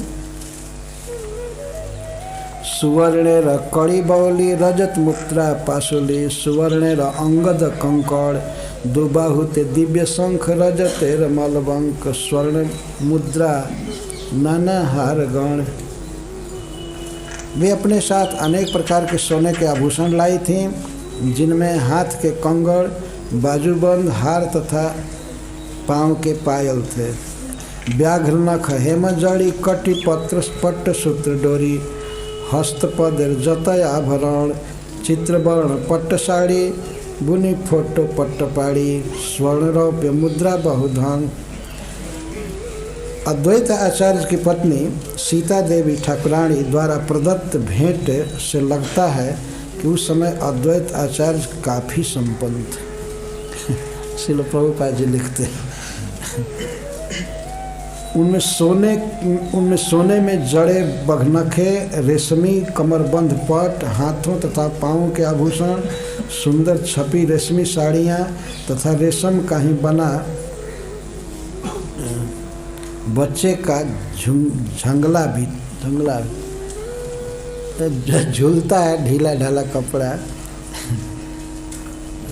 सुवर्णेर कड़ी बौली रजत मुद्रा पाशुली, सुवर्णेर अंगद कंकड़, दुबाहुते दिव्य शंख रजतेर मलबंक, स्वर्ण मुद्रा नाना हार गण। वे अपने साथ अनेक प्रकार के सोने के आभूषण लाई थीं, जिनमें हाथ के कंगड़, बाजूबंद, हार तथा पाँव के पायल थे। व्याघ्र नख हेमजड़ी कटी पत्र पट्ट सूत्र डोरी, हस्तपद जतय आभरण, चित्रवर्ण पट्ट साड़ी, बुनी फोटो पट्टपाड़ी, स्वर्णरौप्य मुद्रा बहुधन। अद्वैत आचार्य की पत्नी सीता देवी ठाकुरानी द्वारा प्रदत्त भेंट से लगता है कि उस समय अद्वैत आचार्य काफ़ी संपन्न थे। श्रील प्रभुपाद जी लिखते हैं, उनमें सोने में जड़े बघनखे, रेशमी कमरबंद पट, हाथों तथा पाँवों के आभूषण, सुंदर छपी रेशमी साड़ियाँ तथा रेशम का ही बना बच्चे का झंगला भी झूलता है, ढीला ढाला कपड़ा।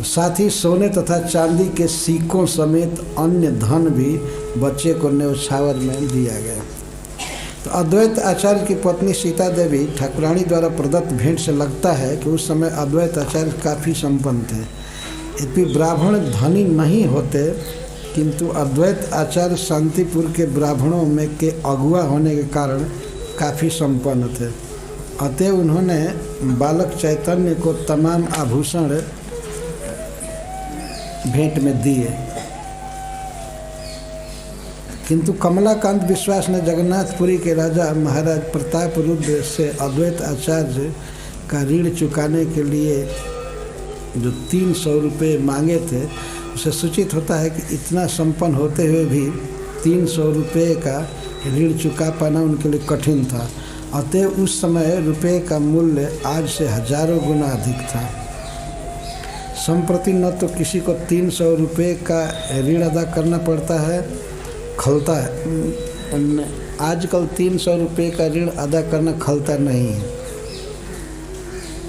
साथ ही सोने तथा चांदी के सिक्कों समेत अन्य धन भी बच्चे को न्यौछावर में दिया गया। तो अद्वैत आचार्य की पत्नी सीता देवी ठाकुरानी द्वारा प्रदत्त भेंट से लगता है कि उस समय अद्वैत आचार्य काफ़ी संपन्न थे। यद्यपि ब्राह्मण धनी नहीं होते, किंतु अद्वैत आचार्य शांतिपुर के ब्राह्मणों में के अगुआ होने के कारण काफ़ी संपन्न थे। अतः उन्होंने बालक चैतन्य को तमाम आभूषण भेंट में दिए। किंतु कमलाकांत विश्वास ने जगन्नाथपुरी के राजा महाराज प्रताप रुद्र से अद्वैत आचार्य का ऋण चुकाने के लिए जो 300 रुपये मांगे थे, उसे सूचित होता है कि इतना संपन्न होते हुए भी 300 रुपये का ऋण चुका पाना उनके लिए कठिन था। अतः उस समय रुपये का मूल्य आज से हजारों गुना अधिक था। संप्रति न तो किसी को 300 रुपये का ऋण अदा करना पड़ता है, खलता है। आजकल 300 रुपये का ऋण अदा करना खलता नहीं है,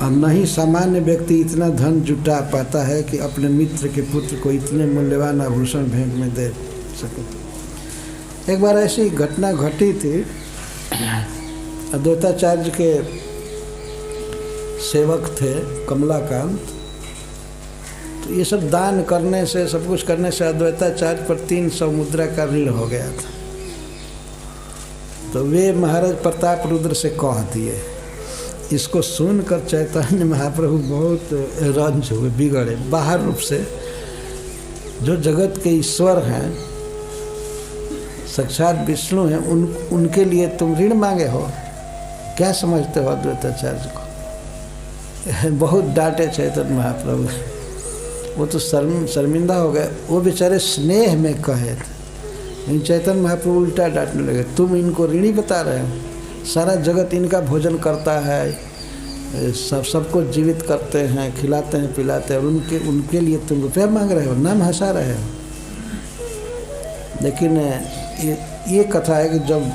और न ही सामान्य व्यक्ति इतना धन जुटा पाता है कि अपने मित्र के पुत्र को इतने मूल्यवान आभूषण भेंट में दे सके। एक बार ऐसी घटना घटी थी। अद्वैताचार्य के सेवक थे कमलाकांत। तो ये सब दान करने से, सब कुछ करने से अद्वैताचार्य पर 300 मुद्रा का ऋण हो गया था। तो वे महाराज प्रताप रुद्र से कह दिए। इसको सुनकर चैतन्य महाप्रभु बहुत रंज हुए, बिगड़े। बाहर रूप से जो जगत के ईश्वर हैं, साक्षात विष्णु हैं, उनके लिए तुम ऋण मांगे हो? क्या समझते हो अद्वैताचार्य को? बहुत डांटे चैतन्य महाप्रभु। वो तो शर्मिंदा हो गए। वो बेचारे स्नेह में कहे थे, चैतन्य महाप्रभु उल्टा डांटने लगे। तुम इनको ऋणी बता रहे हो? सारा जगत इनका भोजन करता है, सबको जीवित करते हैं, खिलाते हैं, पिलाते हैं, और उनके लिए तुम रुपया मांग रहे हो, नाम हंसा रहे हो। लेकिन ये कथा है कि जब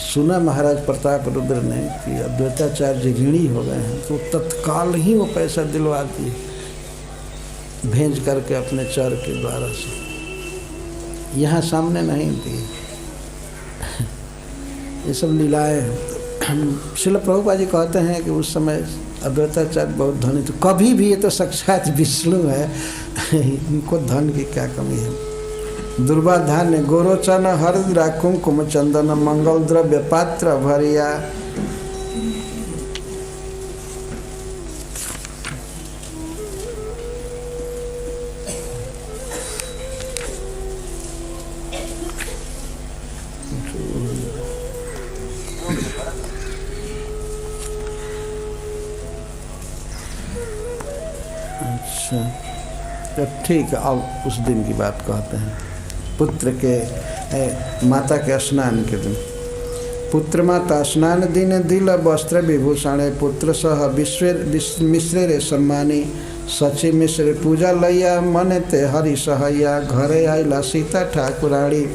सुना महाराज प्रताप रुद्र ने कि अद्वैताचार्य ऋणी हो गए हैं, तो तत्काल ही वो पैसा दिलवा दिए, भेज करके अपने चर के द्वारा से। यहाँ सामने नहीं दिए। ये सब लीलाएँ हैं। श्रील प्रभुपाद जी कहते हैं कि उस समय अद्वैताचार्य बहुत धनी थे। कभी भी ये तो साक्षात विष्णु है, इनको धन की क्या कमी है। दुर्वाधान्य गोरोचन हरिद्रा कुंकुम चंदन मंगल द्रव्य पात्र भरिया। अच्छा, तो ठीक है। अब उस दिन की बात कहते हैं। पुत्र के माता के स्नान के दिन। पुत्र माता स्नान दिन दिल वस्त्र विभूषण, पुत्र सह मिश्रे रे सम्मानी, सची मिश्र पूजा लैया, मन ते हरि सहैया, घरे आइला सीता ठाकुराणी।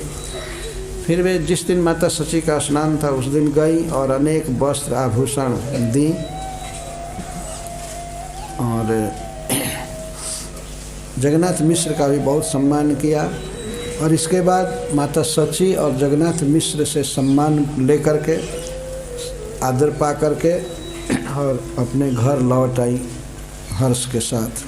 फिर वे जिस दिन माता सची का स्नान था उस दिन गई और अनेक वस्त्र आभूषण दी, और जगन्नाथ मिश्र का भी बहुत सम्मान किया। और इसके बाद माता सची और जगन्नाथ मिश्र से सम्मान लेकर के, आदर पा करके, और अपने घर लौट आई हर्ष के साथ।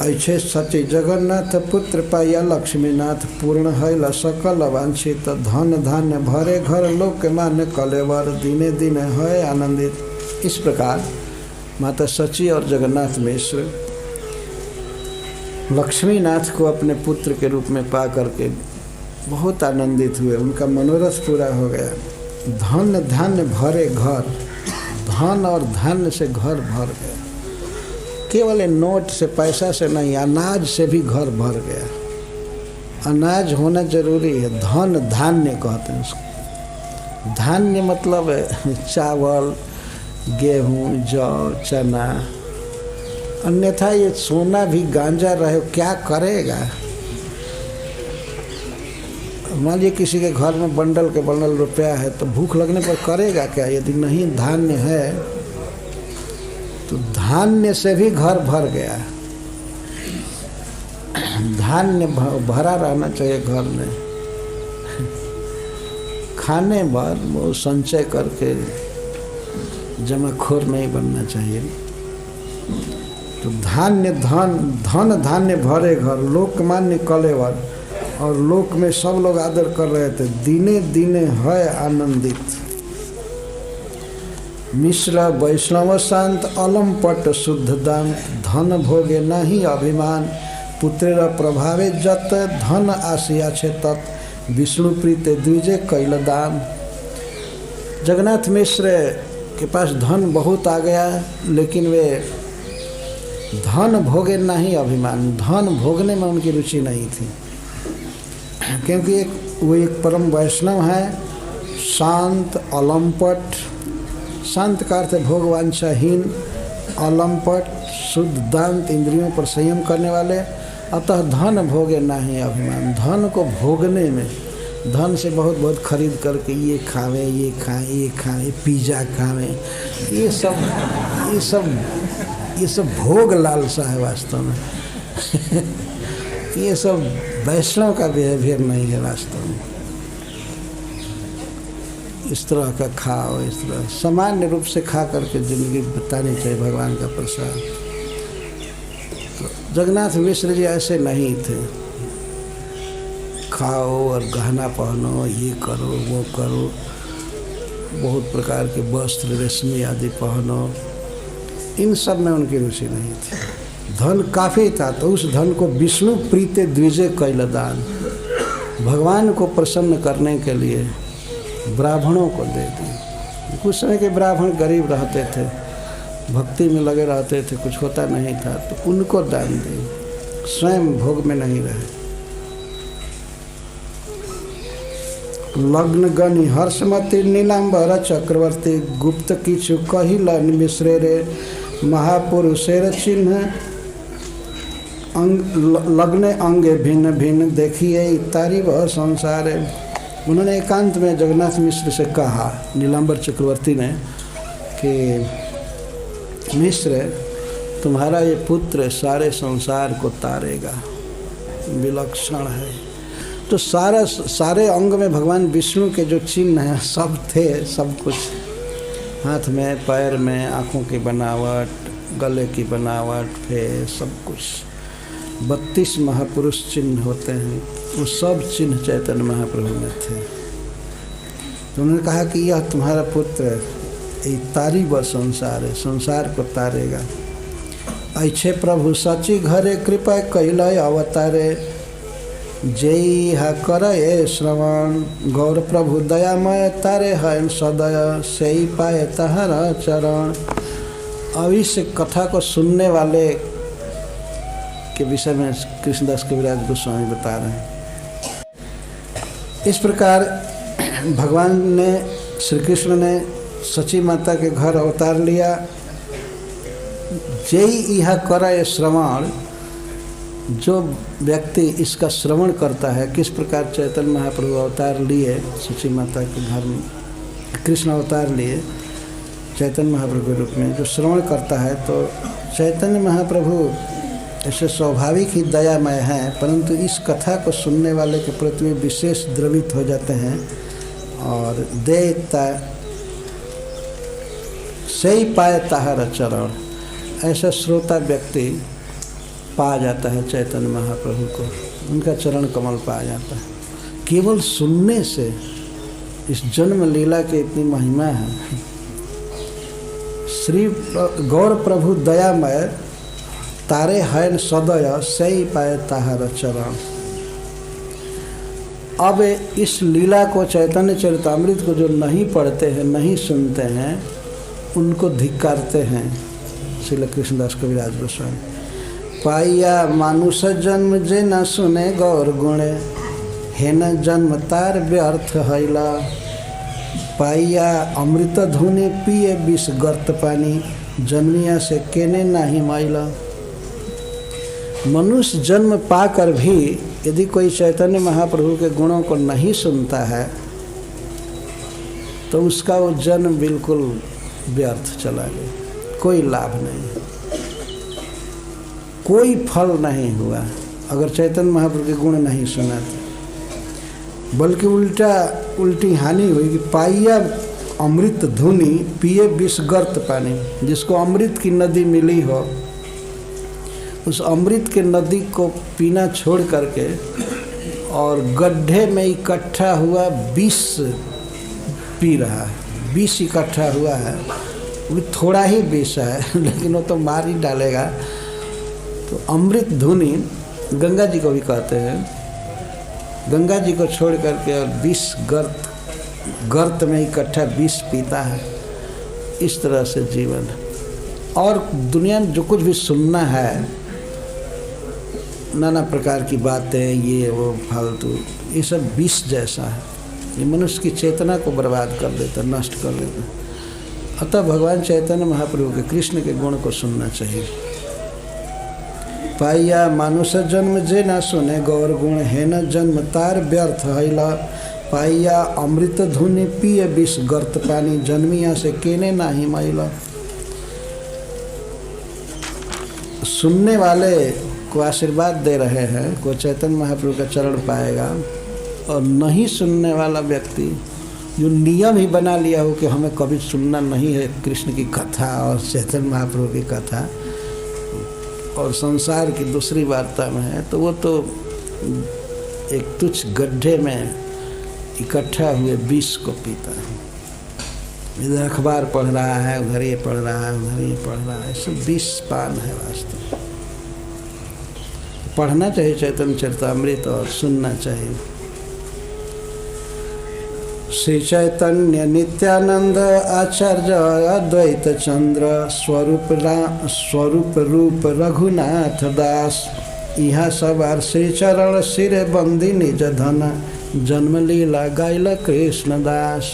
ऐसे सची जगन्नाथ पुत्र पाया लक्ष्मीनाथ, पूर्ण है सकल वांछित, धन धान्य भरे घर लोक मान कलेवर, दिने दिने है आनंदित। इस प्रकार माता सची और जगन्नाथ मिश्र लक्ष्मीनाथ को अपने पुत्र के रूप में पा करके बहुत आनंदित हुए। उनका मनोरथ पूरा हो गया। धन धान्य भरे घर, धन और धान्य से घर भर गया। केवल नोट से, पैसा से नहीं, अनाज से भी घर भर गया। अनाज होना जरूरी है। धन धान्य कहते हैं उसको। धान्य मतलब चावल, गेहूँ, जौ, चना। अन्यथा ये सोना भी गांजा रहे क्या करेगा। मान लीजिए किसी के घर में बंडल के बंडल रुपया है तो भूख लगने पर करेगा क्या। यदि नहीं धान्य है तो धान्य से भी घर भर गया। धान्य भरा रहना चाहिए घर में। खाने भर वो संचय करके जमाखोर नहीं बनना चाहिए। तो धान्य धन धान्य भरे घर, लोकमान्य कलेवर। और लोक में सब लोग आदर कर रहे थे। दिने दिने है आनंदित। मिश्र वैष्णव शांत अलमपट शुद्ध दान। धन भोगे नहीं अभिमान। पुत्रेर प्रभावे जत धन आसिया छे तत्। विष्णु प्रीते द्विजे कैल दान। जगन्नाथ मिश्र के पास धन बहुत आ गया, लेकिन वे धन भोगे नहीं अभिमान। धन भोगने में उनकी रुचि नहीं थी, क्योंकि वो एक परम वैष्णव है। शांत अलमपट, शांत का अर्थ भोगवांछाहीन, अलमपट शुद्ध दांत, इंद्रियों पर संयम करने वाले। अतः धन भोगे नहीं अभिमान। धन को भोगने में, धन से बहुत बहुत खरीद करके ये खावे, ये खाएं, ये खाएं, पिज़्ज़ा खावें, ये सब भोग लालसा है वास्तव में। ये सब वैष्णव का बिहेवियर नहीं है वास्तव में। इस तरह का खाओ, इस तरह सामान्य रूप से खा करके जिंदगी बितानी चाहिए, भगवान का प्रसाद। तो जगन्नाथ मिश्र जी ऐसे नहीं थे। खाओ और गहना पहनो, ये करो वो करो, बहुत प्रकार के वस्त्र रेशमी आदि पहनो, इन सब में उनकी रुचि नहीं थी। धन काफ़ी था तो उस धन को विष्णु प्रीते द्विजे कैल दान। भगवान को प्रसन्न करने के लिए ब्राह्मणों को दे दी। कुछ समय के ब्राह्मण गरीब रहते थे, भक्ति में लगे रहते थे, कुछ होता नहीं था, तो उनको दान दी। स्वयं भोग में नहीं रहे। लग्न गनि हर्षमती नीलांबर चक्रवर्ती। गुप्त किछु कहिल मिश्रे रे महापुरुषेर चिन्ह। लग्ने अंगे भिन्न भिन्न देखिए तारी वह संसार। उन्होंने एकांत में जगन्नाथ मिश्र से कहा, नीलांबर चक्रवर्ती ने, कि मिश्र तुम्हारा ये पुत्र सारे संसार को तारेगा, विलक्षण है। तो सारे अंग में भगवान विष्णु के जो चिन्ह हैं सब थे, सब कुछ हाथ में, पैर में, आँखों की बनावट, गले की बनावट, फेस, सब कुछ 32 महापुरुष चिन्ह होते हैं। वो सब चिन्ह चैतन्य महाप्रभु में थे। तो उन्होंने कहा कि यह तुम्हारा पुत्र ये तारी व संसार है, संसार को तारेगा। ऐछे प्रभु सची घरे कृपा कैलय अवतारे। जय हा करे श्रवण गौर प्रभु दयामय तारे है सदय से ही पाए तहरा चरण। अब इस कथा को सुनने वाले के विषय में कृष्णदास कविराज गोस्वामी बता रहे हैं। इस प्रकार भगवान ने, श्री कृष्ण ने सची माता के घर अवतार लिया। जय यह करे श्रवण, जो व्यक्ति इसका श्रवण करता है, किस प्रकार चैतन्य महाप्रभु अवतार लिए सची माता के घर में, कृष्ण अवतार लिए चैतन्य महाप्रभु के रूप में, जो श्रवण करता है, तो चैतन्य महाप्रभु ऐसे स्वाभाविक ही दयामय हैं, परंतु इस कथा को सुनने वाले के प्रति विशेष द्रवित हो जाते हैं और देता से ही पाए ताहर चरण। ऐसा श्रोता व्यक्ति पा जाता है चैतन्य महाप्रभु को, उनका चरण कमल पा जाता है। केवल सुनने से इस जन्म लीला की इतनी महिमा है। श्री गौर प्रभु दयामय तारे हैन सदय से ही पाए ताहर चरण। अब इस लीला को, चैतन्य चरितामृत को जो नहीं पढ़ते हैं, नहीं सुनते हैं, उनको धिक्कारते हैं श्रील कृष्णदास कविराज गोस्वामी। पाइया मानुष जन्म जे न सुने गौर गुणे, हे न जन्म तार व्यर्थ हैला। पाइया अमृत धुनि पिए विष गर्त पानी, जन्मिया से केने नाही मैला। मनुष्य जन्म पाकर भी यदि कोई चैतन्य महाप्रभु के गुणों को नहीं सुनता है तो उसका वो जन्म बिल्कुल व्यर्थ चला गया, कोई लाभ नहीं, कोई फल नहीं हुआ अगर चैतन्य महाप्रभु के गुण नहीं सुना तो। बल्कि उल्टी हानि हुई कि पाइया अमृत धुनि पिए विष गर्त पानी। जिसको अमृत की नदी मिली हो उस अमृत के नदी को पीना छोड़ करके और गड्ढे में इकट्ठा हुआ विष पी रहा है। विष इकट्ठा हुआ है, वो थोड़ा ही विष है लेकिन वो तो मार ही डालेगा। तो अमृत धुनि गंगा जी को भी कहते हैं, गंगा जी को छोड़ करके और विष गर्त में इकट्ठा विष पीता है। इस तरह से जीवन है। और दुनिया में जो कुछ भी सुनना है, नाना प्रकार की बातें, ये वो फालतू, ये सब विष जैसा है। ये मनुष्य की चेतना को बर्बाद कर देता, नष्ट कर देता। अतः भगवान चैतन्य महाप्रभु के कृष्ण के गुण को सुनना चाहिए। पाइया मानुष जन्म जे न सुने गौर गुण, है न जन्म तार व्यर्थ हैला। पाइया अमृत धुनि पिए विष गर्त पानी, जन्मिया से केने नाही मैला। सुनने वाले को आशीर्वाद दे रहे हैं, कोई चैतन्य महाप्रभु का चरण पाएगा। और नहीं सुनने वाला व्यक्ति जो नियम ही बना लिया हो कि हमें कभी सुनना नहीं है कृष्ण की कथा और चैतन्य महाप्रभु की कथा, और संसार की दूसरी वार्ता में है, तो वो तो एक तुच्छ गड्ढे में इकट्ठा हुए विष को पीता है। इधर अखबार पढ़ रहा है, उधर ये पढ़ रहा है, उधर ये पढ़ रहा है, सब विष पान है वास्तव। पढ़ना चाहिए चैतन्य चरितामृत और सुनना चाहिए। श्री चैतन्य नित्यानंद आचार्य अद्वैत चंद्र, स्वरूप रूप रघुनाथ दास। यहाँ सवार श्री चरण सिर बंदी निज धन, जन्म लीला गाइल कृष्णदास।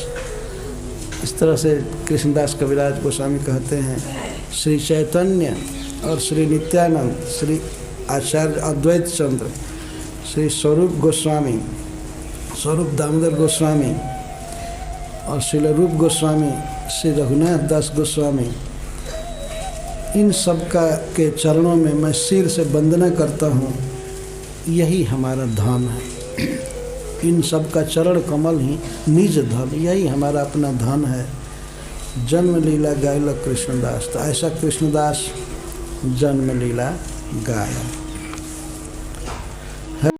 इस तरह से कृष्णदास कविराज गोस्वामी कहते हैं, श्री चैतन्य और श्री नित्यानंद, श्री आचार्य अद्वैत चंद्र, श्री स्वरूप गोस्वामी, स्वरूप दामोदर गोस्वामी और श्री रूप गोस्वामी, श्री रघुनाथ दास गोस्वामी, इन सब के चरणों में मैं सिर से वंदना करता हूँ। यही हमारा धन है। इन सब का चरण कमल ही निज धन, यही हमारा अपना धन है। जन्म लीला गायल कृष्णदास। तो ऐसा कृष्णदास जन्म लीला गाया।